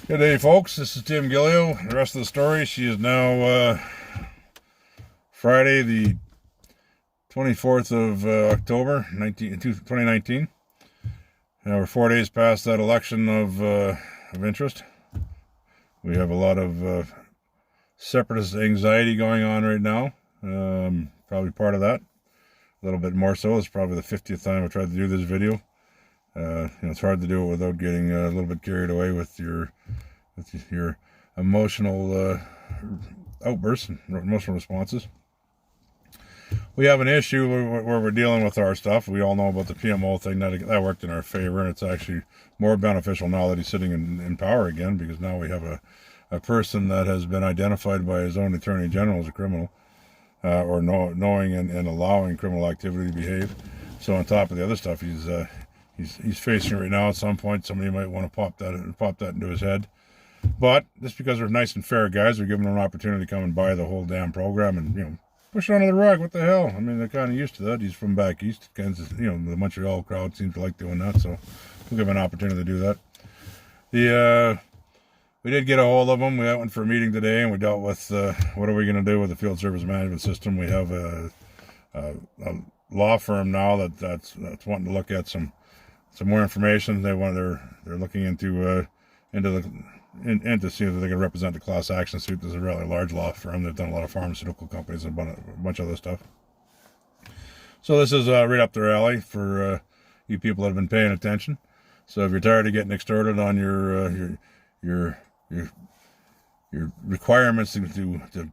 Good day, folks. This is Tim Gillio. The rest of the story, she is now Friday, the 24th of October, 2019. Now we're 4 days past that election of interest. We have a lot of separatist anxiety going on right now. Probably part of that. A little bit more so. It's probably the 50th time I tried to do this video. It's hard to do it without getting a little bit carried away with your emotional outbursts and emotional responses. We have an issue where we're dealing with our stuff. We all know about the PMO thing. That worked in our favor, and it's actually more beneficial now that he's sitting in power again, because now we have a person that has been identified by his own attorney general as a criminal, or knowing and allowing criminal activity to behave. So on top of the other stuff, he's facing right now. At some point, somebody might want to pop that into his head. But just because we're nice and fair guys, we're giving them an opportunity to come and buy the whole damn program and push it under the rug. What the hell? I mean, they're kind of used to that. He's from back east, Kansas. The Montreal crowd seems to like doing that, so we'll give him an opportunity to do that. We did get a hold of him. We went for a meeting today, and we dealt with what are we going to do with the field service management system. We have a law firm now that's wanting to look at some more information. They're looking into to see if they can represent the class action suit. There's a really large law firm. They've done a lot of pharmaceutical companies and a bunch of other stuff. So this is right up their alley for you people that have been paying attention. So if you're tired of getting extorted on your requirements to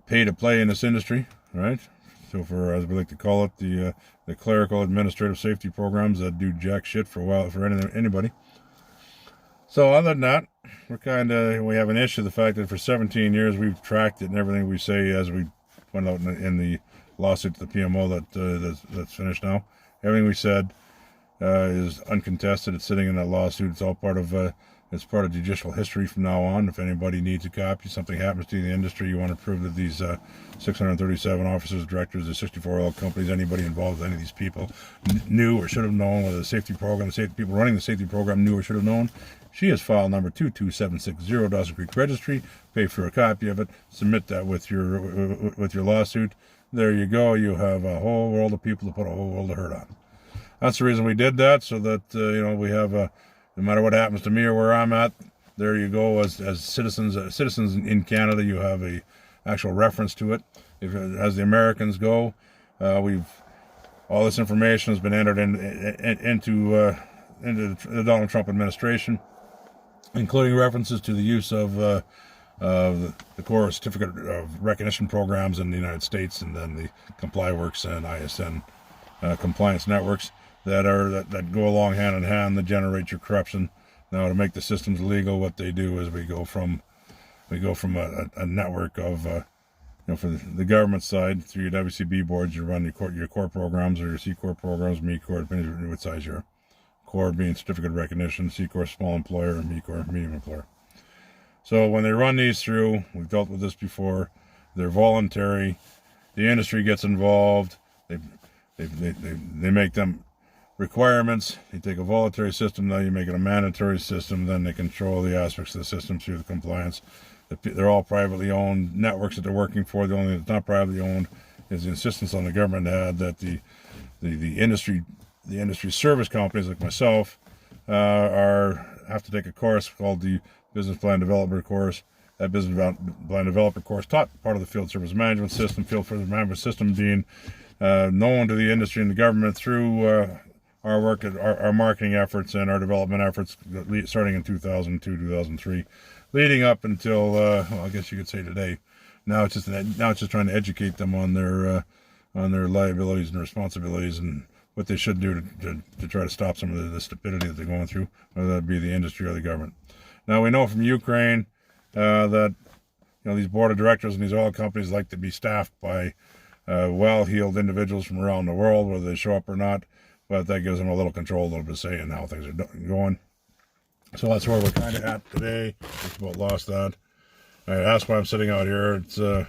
pay to play in this industry, right? So for, as we like to call it, the clerical administrative safety programs that do jack shit for anybody. So other than that, we have an issue. The fact that for 17 years we've tracked it, and everything we say, as we went out in the lawsuit to the PMO that's finished now, everything we said is uncontested. It's sitting in that lawsuit. It's all part of judicial history from now on. If anybody needs a copy, something happens to the industry, you want to prove that these 637 officers, directors, the 64 oil companies, anybody involved with any of these people knew or should have known, whether the safety program, the people running the safety program knew or should have known. She has file number 22760, Dawson Creek Registry. Pay for a copy of it. Submit that with your lawsuit. There you go. You have a whole world of people to put a whole world of hurt on. That's the reason we did that, so that we have no matter what happens to me or where I'm at, there you go. As citizens in Canada, you have a actual reference to it. As the Americans go, all this information has been entered into the Donald Trump administration, including references to the use of the core certificate of recognition programs in the United States, and then the ComplyWorks and ISN compliance networks that go along hand in hand, that generate your corruption. Now, to make the systems legal, what they do is we go from a network of for the government side, through your WCB boards, you run your core programs, or your C Corp programs, Me Corp, depending on what size you're. Core being certificate of recognition, C Corp small employer, and Me Corp medium employer. So when they run these through, we've dealt with this before, they're voluntary. The industry gets involved. They make them requirements. You take a voluntary system, now you make it a mandatory system, then they control the aspects of the system through the compliance. They're all privately owned networks that they're working for. The only thing that's not privately owned is the insistence on the government to add that the industry service companies like myself have to take a course called the Business Plan Developer course. That Business Plan Developer course taught part of the field service management system. Field service management system being known to the industry and the government through our work, our marketing efforts, and our development efforts, starting in 2002, 2003, leading up until I guess you could say today. Now it's just trying to educate them on their liabilities and responsibilities, and what they should do to try to stop some of the stupidity that they're going through, whether that be the industry or the government. Now, we know from Ukraine that these board of directors and these oil companies like to be staffed by well-heeled individuals from around the world, whether they show up or not, but that gives them a little control, a little bit of say in how things are going. So that's where we're kind of at today. Just about lost that. That's why I'm sitting out here. It's I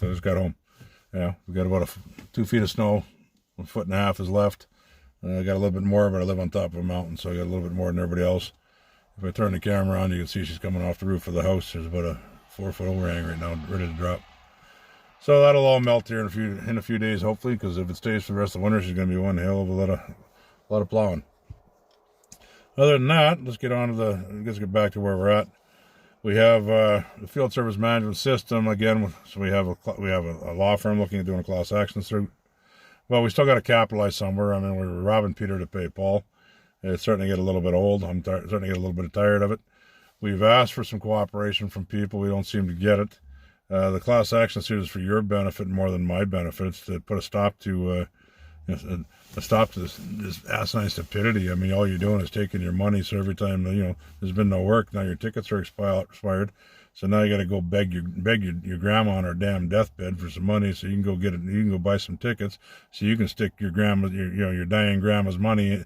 just got home. We got about 2 feet of snow. 1.5 feet is left. I got a little bit more, but I live on top of a mountain, so I got a little bit more than everybody else. If I turn the camera on, you can see she's coming off the roof of the house. There's about a 4-foot overhang right now, ready to drop. So that'll all melt here in a few days, hopefully, because if it stays for the rest of the winter, she's going to be one hell of a lot of plowing. Other than that, let's get back to where we're at. We have the field service management system again. So we have a law firm looking at doing a class action suit. Well, we still got to capitalize somewhere. I mean, we were robbing Peter to pay Paul. It's starting to get a little bit old. I'm starting to get a little bit tired of it. We've asked for some cooperation from people. We don't seem to get it. The class action suit is for your benefit more than my benefit. It's to put a stop to this asinine stupidity. I mean, all you're doing is taking your money. So every time there's been no work, now your tickets are expired. So now you got to go beg your grandma on her damn deathbed for some money, so you can go get it. You can go buy some tickets, so you can stick your dying grandma's money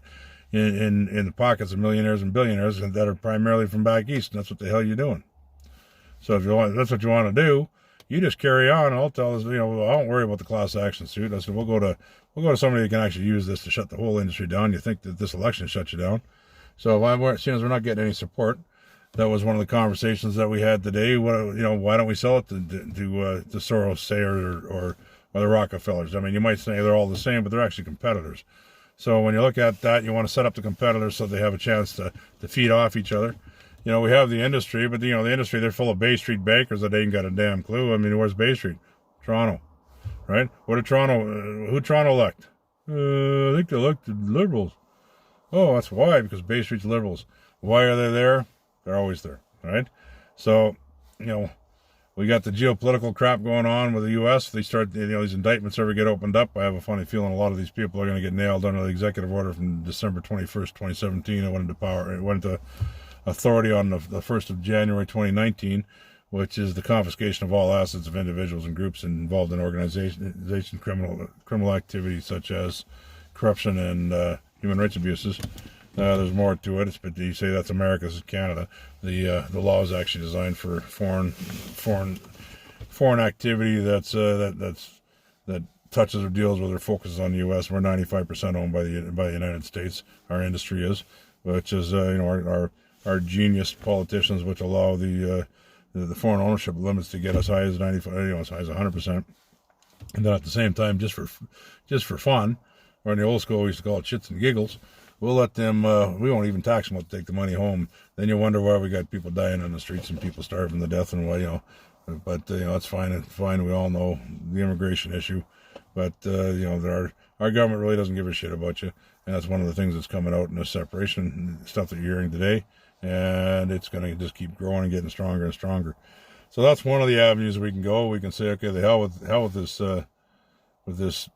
in the pockets of millionaires and billionaires that are primarily from back east. And that's what the hell you're doing. So if that's what you want to do, you just carry on. I'll tell us, I don't worry about the class action suit. I said we'll go to somebody who can actually use this to shut the whole industry down. You think that this election shuts you down? So seeing as we're not getting any support, that was one of the conversations that we had today. Why don't we sell it to Soros, Sayer, or the Rockefellers? I mean, you might say they're all the same, but they're actually competitors. So when you look at that, you want to set up the competitors so they have a chance to feed off each other. We have the industry, but the industry, they're full of Bay Street bankers that ain't got a damn clue. I mean, where's Bay Street? Toronto, right? Who Toronto elect? I think they elected Liberals. Oh, that's why, because Bay Street's Liberals. Why are they there? They're always there, right? So, we got the geopolitical crap going on with the U.S. They start, these indictments ever get opened up. I have a funny feeling a lot of these people are going to get nailed under the executive order from December 21st, 2017. It went into authority on the 1st of January 2019, which is the confiscation of all assets of individuals and groups involved in organization criminal activities such as corruption and human rights abuses. There's more to it, but you say that's America's Canada. The law is actually designed for foreign activity that touches or deals with or focuses on the U.S. We're 95% owned by the United States. Our industry is, which is our genius politicians, which allow the foreign ownership limits to get as high as 95, as high as 100%, and then at the same time, just for fun, or in the old school we used to call it shits and giggles. We'll let them, we won't even tax them to take the money home. Then you wonder why we got people dying on the streets and people starving to death and why, but, it's fine. It's fine. We all know the immigration issue, but, our government really doesn't give a shit about you. And that's one of the things that's coming out in the separation stuff that you're hearing today. And it's going to just keep growing and getting stronger and stronger. So that's one of the avenues we can go. We can say, okay, the hell with this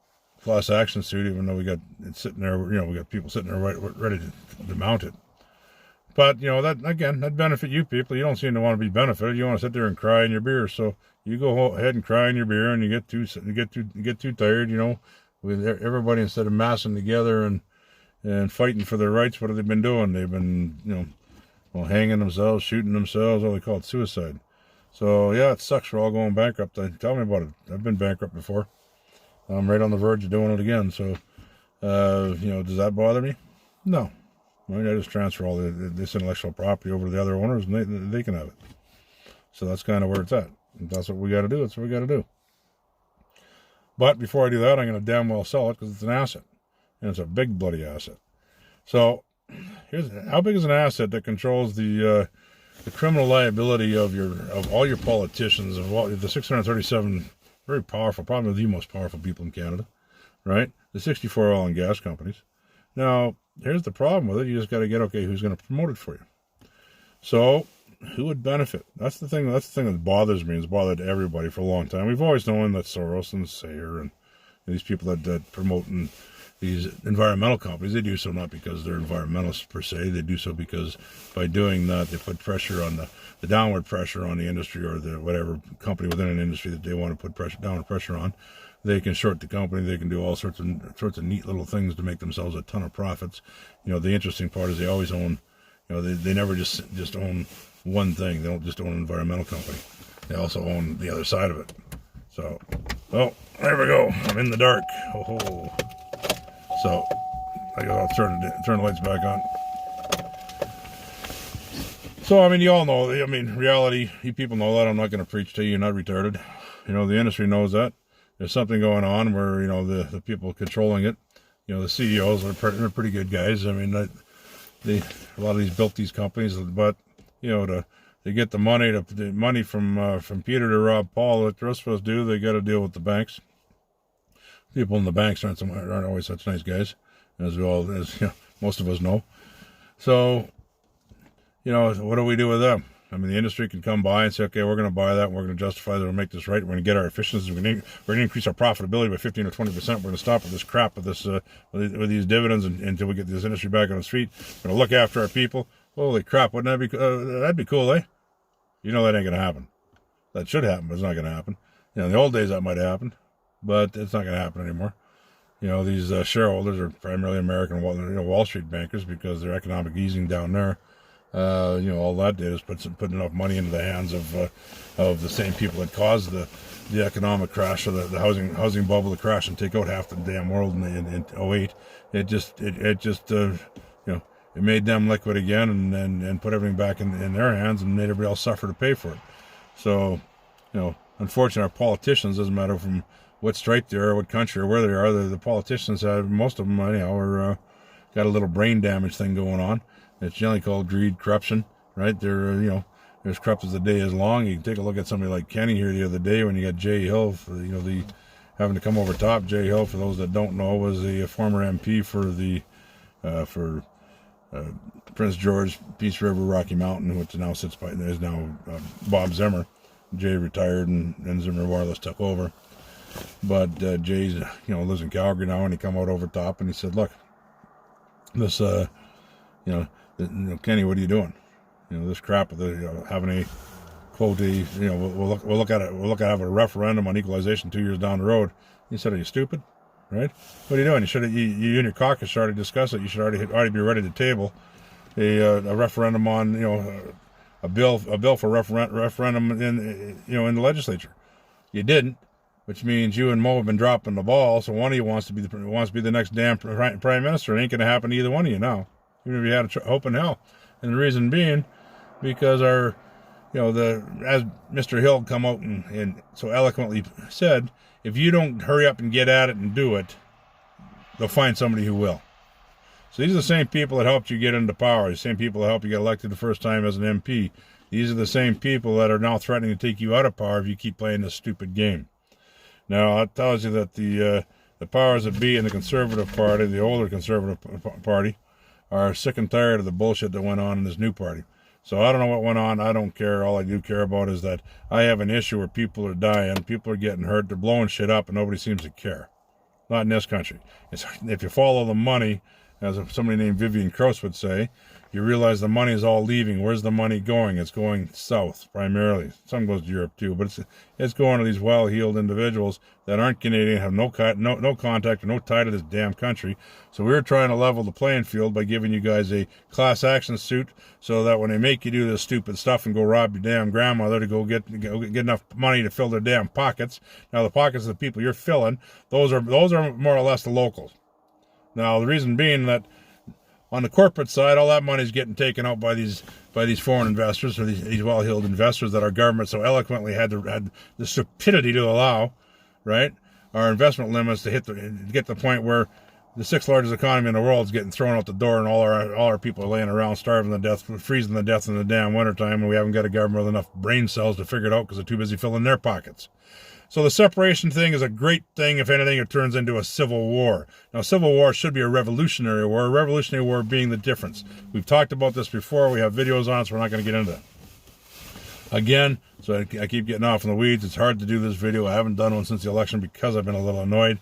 class action suit, even though we got it sitting there, we got people sitting there ready to mount it. But that benefit you people. You don't seem to want to be benefited. You want to sit there and cry in your beer. So you go ahead and cry in your beer, and you get too tired. With everybody, instead of massing together and fighting for their rights, what have they been doing? They've been hanging themselves, shooting themselves. They call it suicide. So yeah, it sucks. We're all going bankrupt. Tell me about it. I've been bankrupt before. I'm right on the verge of doing it again. So, does that bother me? No. I just transfer all this intellectual property over to the other owners, and they can have it. So that's kind of where it's at. If that's what we got to do. That's what we got to do. But before I do that, I'm going to damn well sell it because it's an asset, and it's a big bloody asset. So, here's how big is an asset that controls the criminal liability of all your politicians, of all the 637 very powerful, probably the most powerful people in Canada, right? The 64 oil and gas companies. Now, here's the problem with it. You just got to get, okay, who's going to promote it for you? So, who would benefit? That's the thing that bothers me. It's bothered everybody for a long time. We've always known that Soros and Sayer and these people that promote these environmental companies, they do so not because they're environmentalists per se. They do so because by doing that, they put pressure on the downward pressure on the industry or the whatever company within an industry that they want to put downward pressure on. They can short the company. They can do all sorts of neat little things to make themselves a ton of profits. The interesting part is they always own. They never just own one thing. They don't just own an environmental company. They also own the other side of it. So, there we go. I'm in the dark. Oh. So, I guess I'll turn the lights back on. So, I mean, you all know, I mean, reality, you people know that. I'm not going to preach to you, you're not retarded. You know, the industry knows that. There's something going on where, you know, the people controlling it, you know, the CEOs are pretty good guys. I mean, a lot of these built these companies, but, you know, to get the money from Peter to Rob Paul, what the rest of us do, they got to deal with the banks. People in the banks aren't always such nice guys, as you know, most of us know. So, you know, what do we do with them? I mean, the industry can come by and say, okay, we're going to buy that, and we're going to justify that, we'll make this right, we're going to get our efficiencies, we're going to increase our profitability by 15 or 20%, we're going to stop with this crap, with these dividends until we get this industry back on its feet, we're going to look after our people. Holy crap, wouldn't that be, that'd be cool, eh? You know that ain't going to happen. That should happen, but it's not going to happen. You know, in the old days that might have happened, but it's not going to happen anymore. You know, these shareholders are primarily American Wall Street bankers because their economic easing down there. You know, all that did is put enough money into the hands of the same people that caused the economic crash, or the housing bubble to crash and take out half the damn world in 08. It just you know, it made them liquid again and put everything back in their hands and made everybody else suffer to pay for it. So, you know, unfortunately, our politicians, doesn't matter from what stripe they are, or what country, or where they are, the politicians have, most of them anyhow, are got a little brain damage thing going on. It's generally called greed, corruption, right? You know, there's corrupt as the day is long. You can take a look at somebody like Kenny here the other day when you got Jay Hill, you know, having to come over top. Jay Hill, for those that don't know, was a former MP for Prince George, Peace River, Rocky Mountain, which now is now Bob Zimmer. Jay retired and Zimmer Wireless took over. But Jay's, you know, lives in Calgary now, and he come out over top and he said, look, this, you know, Kenny, what are you doing? You know, this crap of having a quote, you know, we'll look at it. We'll look at having a referendum on equalization 2 years down the road. He said, "Are you stupid? Right? What are you doing? You and your caucus should already discuss it. You should already be ready to table a referendum on, you know, a bill for referendum in the legislature. You didn't, which means you and Mo have been dropping the ball. So one of you wants to be the next damn prime minister. It ain't going to happen to either one of you now, even if you had hope in hell. And the reason being, because as Mr. Hill come out and so eloquently said, if you don't hurry up and get at it and do it, they'll find somebody who will. So these are the same people that helped you get into power, the same people that helped you get elected the first time as an MP. These are the same people that are now threatening to take you out of power if you keep playing this stupid game. Now, that tells you that the powers that be in the Conservative Party, the older Conservative Party, are sick and tired of the bullshit that went on in this new party. So I don't know what went on. I don't care. All I do care about is that I have an issue where people are dying, people are getting hurt, they're blowing shit up, and nobody seems to care. Not in this country. If you follow the money, as somebody named Vivian Krause would say, you realize the money is all leaving. Where's the money going? It's going south, primarily. Some goes to Europe, too. But it's going to these well-heeled individuals that aren't Canadian, have no contact or no tie to this damn country. So we're trying to level the playing field by giving you guys a class action suit so that when they make you do this stupid stuff and go rob your damn grandmother to go get enough money to fill their damn pockets. Now, the pockets of the people you're filling, those are more or less the locals. Now, the reason being that on the corporate side, all that money is getting taken out by these foreign investors, or these well-heeled investors that our government so eloquently had the stupidity to allow, right? Our investment limits to get to the point where the sixth largest economy in the world is getting thrown out the door, and all our people are laying around starving to death, freezing to death in the damn wintertime, and we haven't got a government with enough brain cells to figure it out because they're too busy filling their pockets. So the separation thing is a great thing. If anything, it turns into a civil war. Now, civil war should be a revolutionary war being the difference. We've talked about this before. We have videos on it, so we're not going to get into that. Again, so I keep getting off in the weeds. It's hard to do this video. I haven't done one since the election because I've been a little annoyed.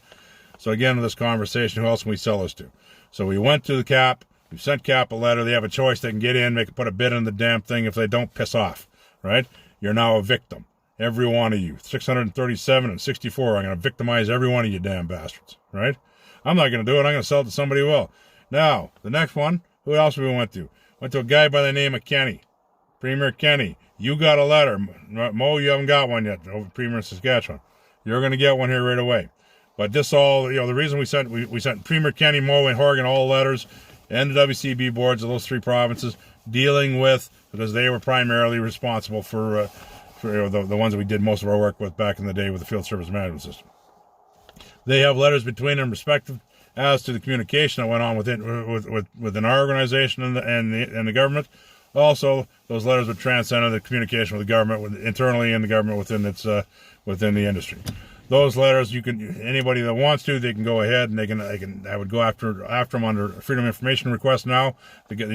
So again, with this conversation, who else can we sell this to? So we went to the CAP. We sent CAP a letter. They have a choice. They can get in. They can put a bid in the damn thing. If they don't, piss off, right? You're now a victim. Every one of you. 637 and 64. I'm going to victimize every one of you damn bastards, right? I'm not going to do it. I'm going to sell it to somebody who will. Now, the next one, who else we went to? Went to a guy by the name of Kenny. Premier Kenny. You got a letter. Mo, you haven't got one yet. Over Premier in Saskatchewan. You're going to get one here right away. But this all, the reason we sent Premier Kenny, Mo, and Horgan all letters, and the WCB boards of those three provinces, dealing with, because they were primarily responsible for the ones that we did most of our work with back in the day with the field service management system. They have letters between them respective as to the communication that went on within our organization and the government. Also, those letters would transcend the communication with the government, internally in the government within the industry. Those letters, anybody that wants to, they can go ahead and I would go after them under freedom of information request now to get,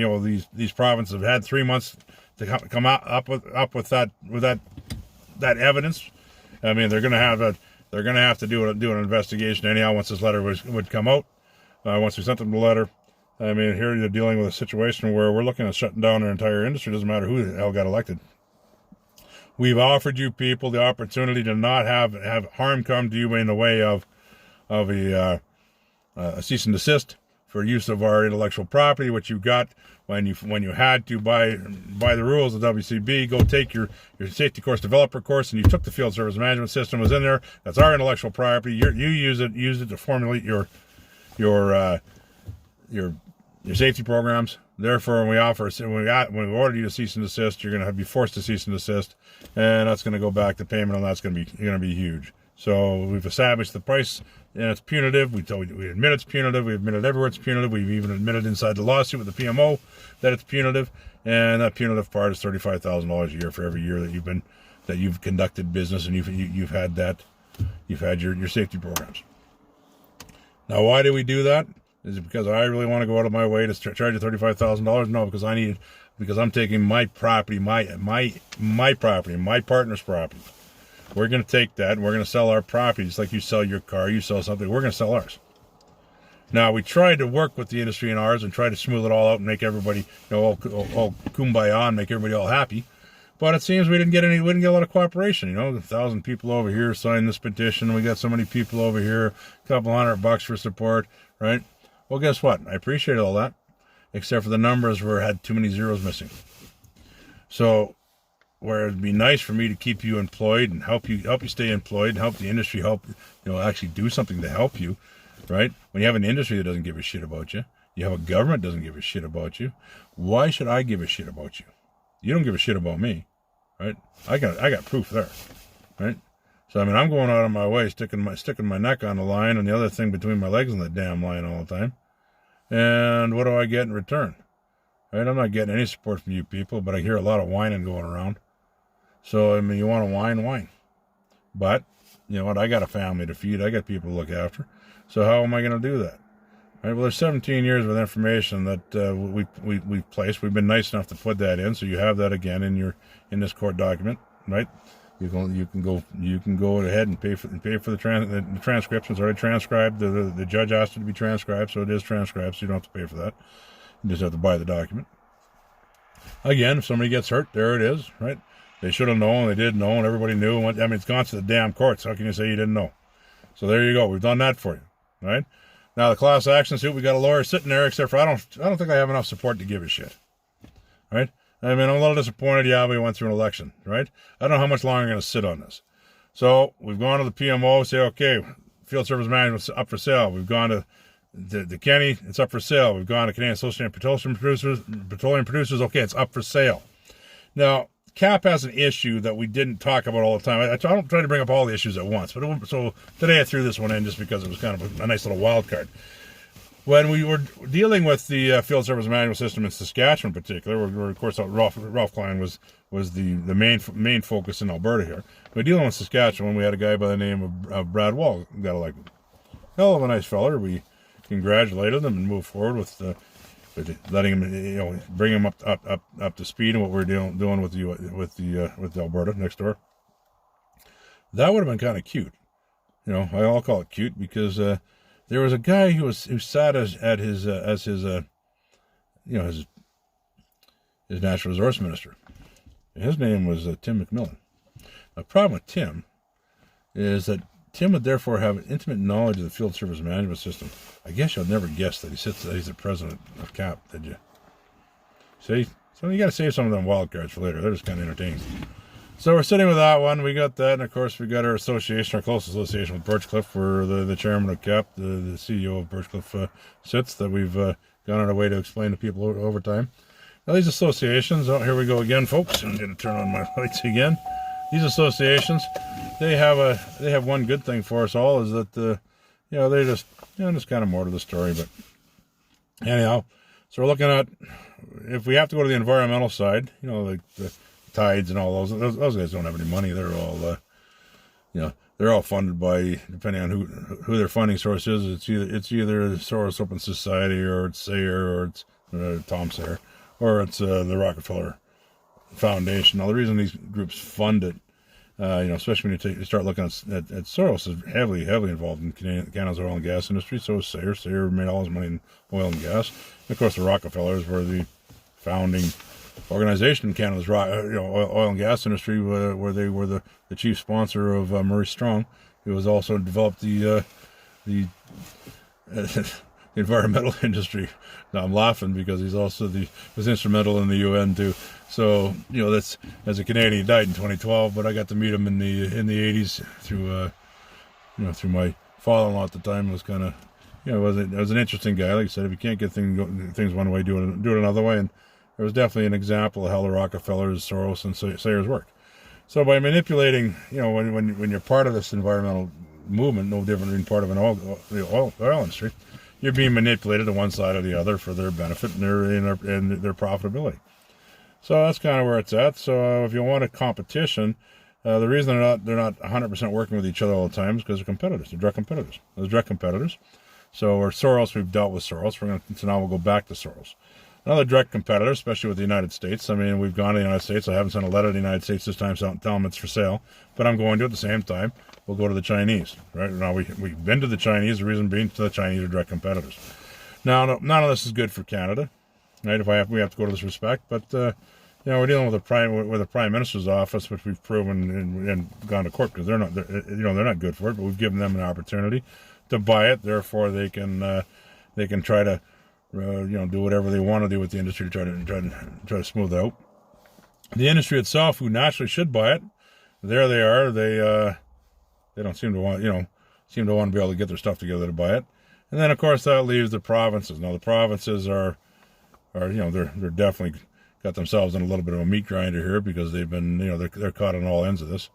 these provinces have had 3 months to come up with that evidence. I mean, they're going to have to do an investigation anyhow once this letter would come out. Once we sent them the letter, I mean, here you're dealing with a situation where we're looking at shutting down our entire industry. It doesn't matter who the hell got elected. We've offered you people the opportunity to not have harm come to you in the way of a cease and desist for use of our intellectual property, which you got when you had to, by the rules of WCB, go take your safety course developer course, and you took the field service management system was in there. That's our intellectual property. You use it to formulate your safety programs. Therefore, when we order you to cease and desist, you're going to be forced to cease and desist, and that's going to go back to payment, and that's going to be huge. So we've established the price, and it's punitive. We admit it's punitive. We admitted everywhere it's punitive. We've even admitted inside the lawsuit with the PMO that it's punitive, and that punitive part is $35,000 a year for every year that you've conducted business and you've had your safety programs. Now, why do we do that? Is it because I really want to go out of my way to charge you $35,000? No, because I'm taking my property, my property, my partner's property. We're going to take that and we're going to sell our property. Just like you sell your car, you sell something, we're going to sell ours. Now, we tried to work with the industry in ours and try to smooth it all out and make everybody, all kumbaya and make everybody all happy. But it seems we didn't get a lot of cooperation. 1,000 people over here signed this petition. We got so many people over here, a couple $100 for support, right? Well, guess what? I appreciate all that, except for the numbers had too many zeros missing. So, where it'd be nice for me to keep you employed and help you stay employed and help the industry actually do something to help you, right? When you have an industry that doesn't give a shit about you, you have a government that doesn't give a shit about you. Why should I give a shit about you? You don't give a shit about me, right? I got proof there, right? So I mean, I'm going out of my way, sticking my neck on the line and the other thing between my legs on the damn line all the time. And what do I get in return? Right? I'm not getting any support from you people, but I hear a lot of whining going around. So I mean, you want to whine. But you know what? I got a family to feed. I got people to look after. So how am I going to do that? Right, well, there's 17 years with information that we've placed. We've been nice enough to put that in, so you have that again in this court document, right? You can go ahead and pay for the transcriptions. Already transcribed. The judge asked it to be transcribed, so it is transcribed. So you don't have to pay for that. You just have to buy the document. Again, if somebody gets hurt, there it is, right? They should have known. They did know, and everybody knew. I mean, it's gone to the damn courts. How can you say you didn't know? So there you go. We've done that for you, right? Now, the class action suit, we got a lawyer sitting there, except for I don't think I have enough support to give a shit. Right? I mean, I'm a little disappointed. Yeah, we went through an election, right? I don't know how much longer I'm going to sit on this. So we've gone to the PMO, say, okay, field service management's up for sale. We've gone to the Kenny, it's up for sale. We've gone to Canadian Association of Petroleum Producers, okay, it's up for sale. Now, CAP has an issue that we didn't talk about all the time. I don't try to bring up all the issues at once, so today I threw this one in just because it was kind of a nice little wild card. When we were dealing with the field service management system in Saskatchewan in particular, where of course Ralph Klein was the main focus in Alberta here. We're dealing with Saskatchewan. We had a guy by the name of Brad Wall who got elected. Hell of a nice feller. We congratulated him and moved forward with letting him, bring him up to speed on what we're doing with Alberta next door. That would have been kind of cute. I'll call it cute because there was a guy who sat as his natural resource minister. His name was Tim McMillan. The problem with Tim is that Tim would therefore have an intimate knowledge of the field service management system. I guess you'll never guess that he's the president of CAP, did you? See? So you got to save some of them wild cards for later. They're just kind of entertaining. So we're sitting with that one. We got that, and of course we got our association, our close association with Birchcliff, where the chairman of CAP, the CEO of Birchcliff sits, that we've gone on our way to explain to people over time. Now, these associations, oh, here we go again, folks. I'm going to turn on my lights again. These associations, they have one good thing for us all, is that they just, there's kind of more to the story. But anyhow, so we're looking at, if we have to go to the environmental side, like the tides and all those guys don't have any money. They're all they're all funded by, depending on who their funding source is. It's either Soros Open Society, or it's Sayer, or it's Tom Sayer, or it's the Rockefeller Foundation. Now, the reason these groups fund it, especially when you start looking at Soros, is heavily involved in Canada's oil and gas industry. So is Sayer. Sayer made all his money in oil and gas. And of course, the Rockefellers were the founding organization in Canada's oil and gas industry, where they were the chief sponsor of Maurice Strong, who has also developed the environmental industry. Now I'm laughing because he's also was instrumental in the UN too. So that's, as a Canadian, he died in 2012, but I got to meet him in the 80s through through my father-in-law at the time. It was kind of it was an interesting guy. Like I said, if you can't get things one way, do it another way. And there was definitely an example of how the Rockefellers, Soros, and Sayers work. So by manipulating, when you're part of this environmental movement, no different than part of the oil industry, you're being manipulated to one side or the other for their benefit and their profitability. So that's kind of where it's at. So if you want a competition, the reason they're not 100% working with each other all the time is because they're competitors. They're direct competitors. They're direct competitors. So we're Soros, we've dealt with Soros. So now we'll go back to Soros. Another direct competitor, especially with the United States. I mean, we've gone to the United States. I haven't sent a letter to the United States this time telling them it's for sale, but I'm going to at the same time. We'll go to the Chinese. Right now, we've been to the Chinese. The reason being, the Chinese are direct competitors. Now, none of this is good for Canada, right? We have to go to this respect, but we're dealing with the prime minister's office, which we've proven and gone to court because they're not good for it. But we've given them an opportunity to buy it. Therefore, they can try to do whatever they want to do with the industry to try to smooth it out. The industry itself, who naturally should buy it, there they are. They don't seem to want to be able to get their stuff together to buy it. And then of course that leaves the provinces. Now the provinces are they're definitely got themselves in a little bit of a meat grinder here, because they've been they're caught on all ends of this,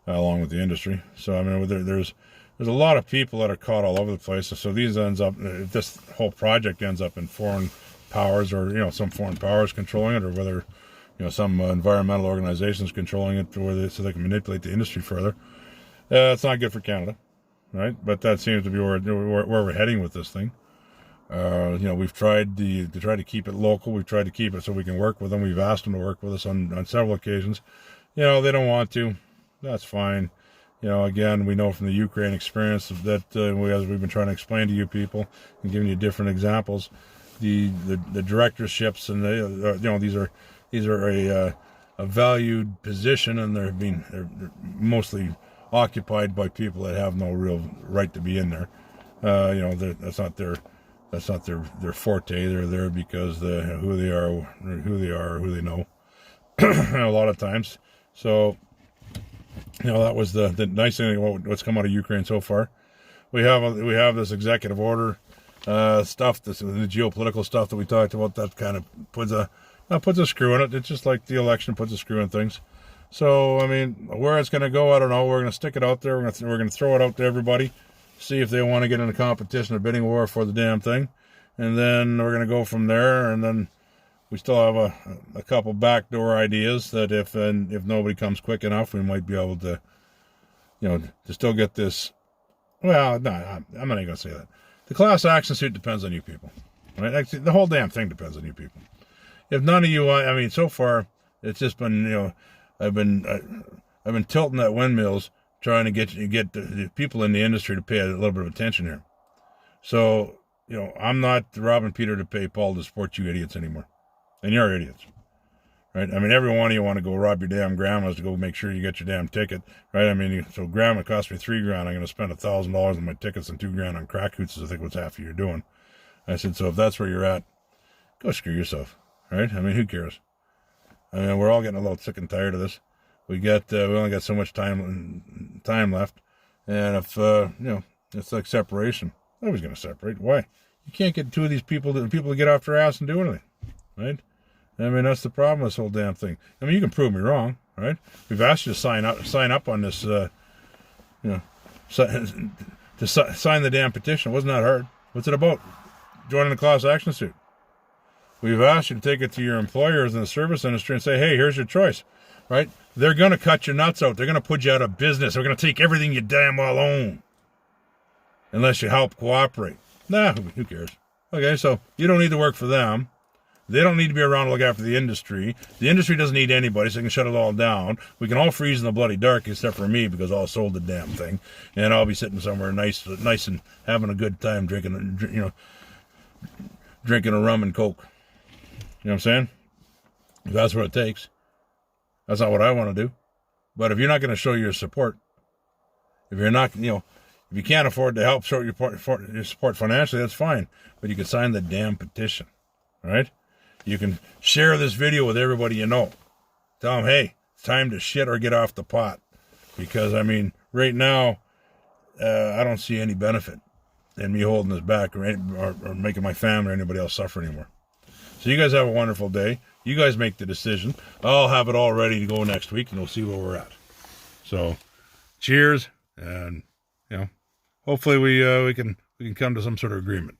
along with the industry. So I mean there's a lot of people that are caught all over the place. So if this whole project ends up in foreign powers, or some foreign powers controlling it, or whether some environmental organizations controlling it, so they can manipulate the industry further, it's not good for Canada, right? But that seems to be where we're heading with this thing. We've tried to keep it local. We've tried to keep it so we can work with them. We've asked them to work with us on several occasions. They don't want to. That's fine. Again, we know from the Ukraine experience that as we've been trying to explain to you people and giving you different examples, the directorships and these are a valued position, and they're mostly occupied by people that have no real right to be in there. That's not their forte. They're there because who they are, or who they know. A lot of times. So that was the nice thing about what's come out of Ukraine so far. We have this executive order stuff, the geopolitical stuff that we talked about, that kind of puts a screw in it. It's just like the election puts a screw in things. So I mean, where it's going to go, I don't know. We're going to stick it out there. We're going to throw it out to everybody, see if they want to get in a competition, a bidding war for the damn thing, and then we're going to go from there. And then we still have a couple backdoor ideas that if nobody comes quick enough, we might be able to, to still get this. Well, no, I'm not even going to say that. The class action suit depends on you people, right? Actually, the whole damn thing depends on you people. If none of you, I mean, so far it's just been, I've been tilting at windmills trying to get the people in the industry to pay a little bit of attention here. So, I'm not robbing Peter to pay Paul to support you idiots anymore. And you're idiots, right? I mean, every one of you want to go rob your damn grandmas to go make sure you get your damn ticket, right? I mean, so grandma cost me $3,000. I'm going to spend $1,000 on my tickets and $2,000 on crack hoots. I think what's half of you're doing. I said, so if that's where you're at, go screw yourself, right? I mean, who cares? I mean, we're all getting a little sick and tired of this. We only got so much time left, and if it's like separation. Nobody's going to separate. Why? You can't get two of these people to get off their ass and do anything, right? I mean, that's the problem with this whole damn thing. I mean, you can prove me wrong, right? We've asked you to sign up on this, you know, sign the damn petition. It wasn't that hard. What's it about? Joining the class action suit. We've asked you to take it to your employers in the service industry and say, hey, here's your choice, right? They're going to cut your nuts out. They're going to put you out of business. They're going to take everything you damn well own unless you help cooperate. Nah, who cares? Okay, so you don't need to work for them. They don't need to be around to look after the industry. The industry doesn't need anybody, so they can shut it all down. We can all freeze in the bloody dark, except for me, because I'll sold the damn thing. And I'll be sitting somewhere nice and having a good time drinking a rum and Coke. You know what I'm saying? If that's what it takes. That's not what I want to do. But if you're not going to show your support, if you're not, if you can't afford to help show your support financially, that's fine. But you can sign the damn petition, all right? You can share this video with everybody you know. Tell them, hey, it's time to shit or get off the pot. Because, I mean, right now, I don't see any benefit in me holding this back or making my family or anybody else suffer anymore. So you guys have a wonderful day. You guys make the decision. I'll have it all ready to go next week, and we'll see where we're at. So, cheers, and hopefully we can come to some sort of agreement.